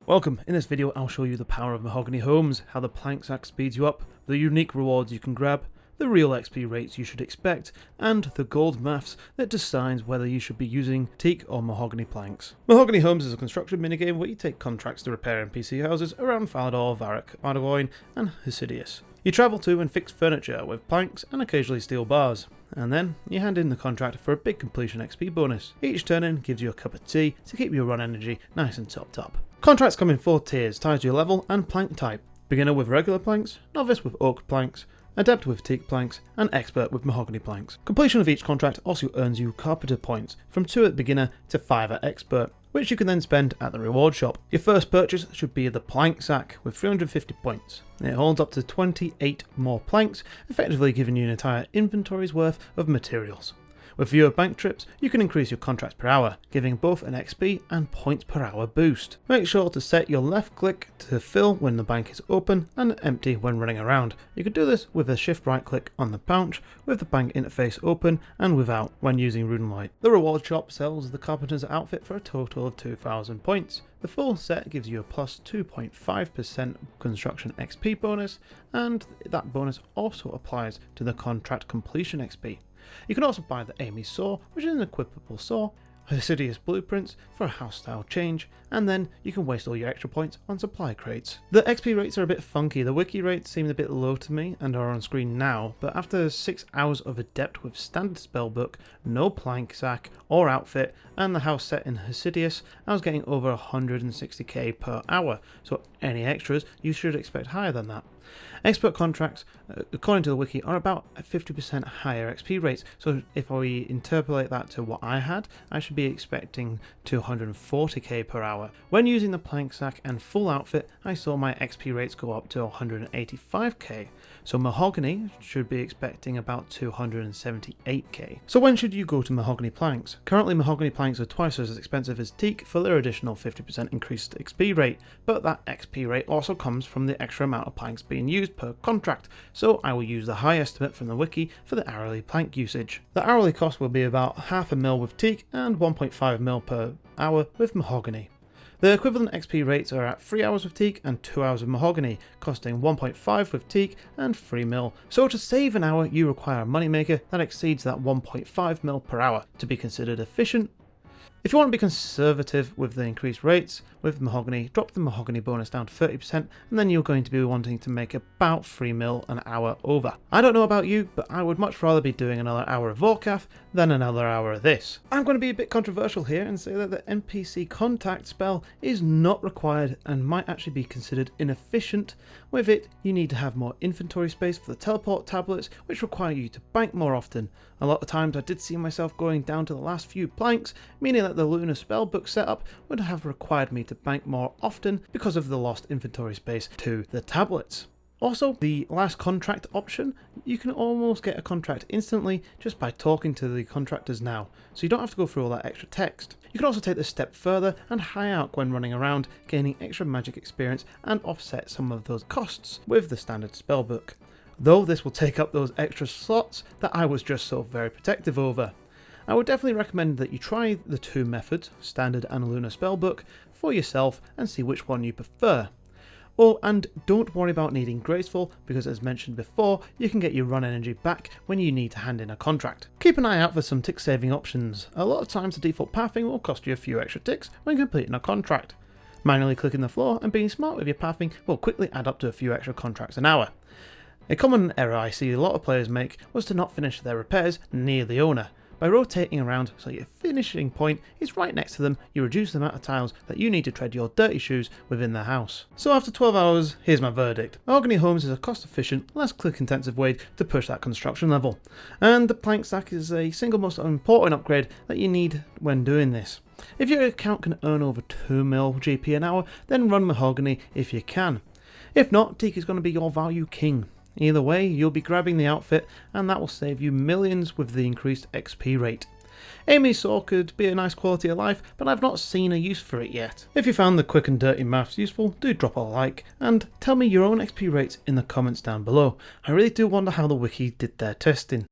Welcome. In this video I'll show you the power of Mahogany homes, how the plank sack speeds you up, the unique rewards you can grab, the real XP rates you should expect, and the gold maths that decides whether you should be using teak or mahogany planks. Mahogany homes is a construction minigame where you take contracts to repair NPC houses around Falador, Varrock, Mahogany and Hahogany. You travel to and fix furniture with planks and occasionally steel bars, and then you hand in the contract for a big completion XP bonus. Each turn in gives you a cup of tea to keep your run energy nice and topped up. Contracts come in 4 tiers tied to your level and plank type: beginner with regular planks, novice with oak planks, adept with teak planks, and expert with mahogany planks. Completion of each contract also earns you carpenter points, from 2 at beginner to 5 at expert, which you can then spend at the reward shop. Your first purchase should be the plank sack with 350 points. It holds up to 28 more planks, effectively giving you an entire inventory's worth of materials. With fewer bank trips, you can increase your contracts per hour, giving both an XP and points per hour boost. Make sure to set your left click to fill when the bank is open and empty when running around. You can do this with a shift right click on the pouch, with the bank interface open and without when using Rune Light. The reward shop sells the carpenter's outfit for a total of 2,000 points. The full set gives you a plus 2.5% construction XP bonus, and that bonus also applies to the contract completion XP. You can also buy the Amy saw, which is an equipable saw, Hahogany blueprints for a house style change, and then you can waste all your extra points on supply crates. The XP rates are a bit funky. The wiki rates seem a bit low to me and are on screen now, but after 6 hours of adept with standard spellbook, no plank sack or outfit, and the house set in Hahogany, I was getting over 160k per hour, so any extras you should expect higher than that. Expert contracts, according to the wiki, are about 50% higher XP rates, so if we interpolate that to what I had, I should be expecting 240k per hour. When using the plank sack and full outfit, I saw my XP rates go up to 185k, so Mahogany should be expecting about 278k. So when should you go to Mahogany planks? Currently Mahogany planks are twice as expensive as teak for their additional 50% increased XP rate, but that XP rate also comes from the extra amount of planks being used per contract, so I will use the high estimate from the wiki for the hourly plank usage. The hourly cost will be about half a mil with teak and 1.5 mil per hour with mahogany. The equivalent XP rates are at 3 hours with teak and 2 hours with mahogany, costing 1.5 with teak and 3 mil. So to save an hour you require a moneymaker that exceeds that 1.5 mil per hour to be considered efficient. If you want to be conservative with the increased rates, with mahogany, drop the mahogany bonus down to 30%, and then you're going to be wanting to make about 3 mil an hour over. I don't know about you, but I would much rather be doing another hour of Vorkath than another hour of this. I'm going to be a bit controversial here and say that the NPC contact spell is not required and might actually be considered inefficient. With it, you need to have more inventory space for the teleport tablets, which require you to bank more often. A lot of times I did see myself going down to the last few planks, meaning that the Lunar spellbook setup would have required me to bank more often because of the lost inventory space to the tablets. Also, the last contract option, you can almost get a contract instantly just by talking to the contractors now, so you don't have to go through all that extra text. You can also take this step further and high out when running around, gaining extra magic experience and offset some of those costs with the standard spellbook. Though this will take up those extra slots that I was just so very protective over. I would definitely recommend that you try the 2 methods, standard and lunar spellbook, for yourself and see which one you prefer. Oh, and don't worry about needing graceful, because as mentioned before, you can get your run energy back when you need to hand in a contract. Keep an eye out for some tick saving options. A lot of times the default pathing will cost you a few extra ticks when completing a contract. Manually clicking the floor and being smart with your pathing will quickly add up to a few extra contracts an hour. A common error I see a lot of players make was to not finish their repairs near the owner. By rotating around so your finishing point is right next to them, you reduce the amount of tiles that you need to tread your dirty shoes within the house. So after 12 hours, here's my verdict. Mahogany homes is a cost efficient, less click intensive way to push that construction level. And the plank stack is a single most important upgrade that you need when doing this. If your account can earn over 2 mil GP an hour, then run mahogany if you can. If not, teak is going to be your value king. Either way, you'll be grabbing the outfit, and that will save you millions with the increased XP rate. Amy's saw could be a nice quality of life, but I've not seen a use for it yet. If you found the quick and dirty maths useful, do drop a like, and tell me your own XP rates in the comments down below. I really do wonder how the wiki did their testing.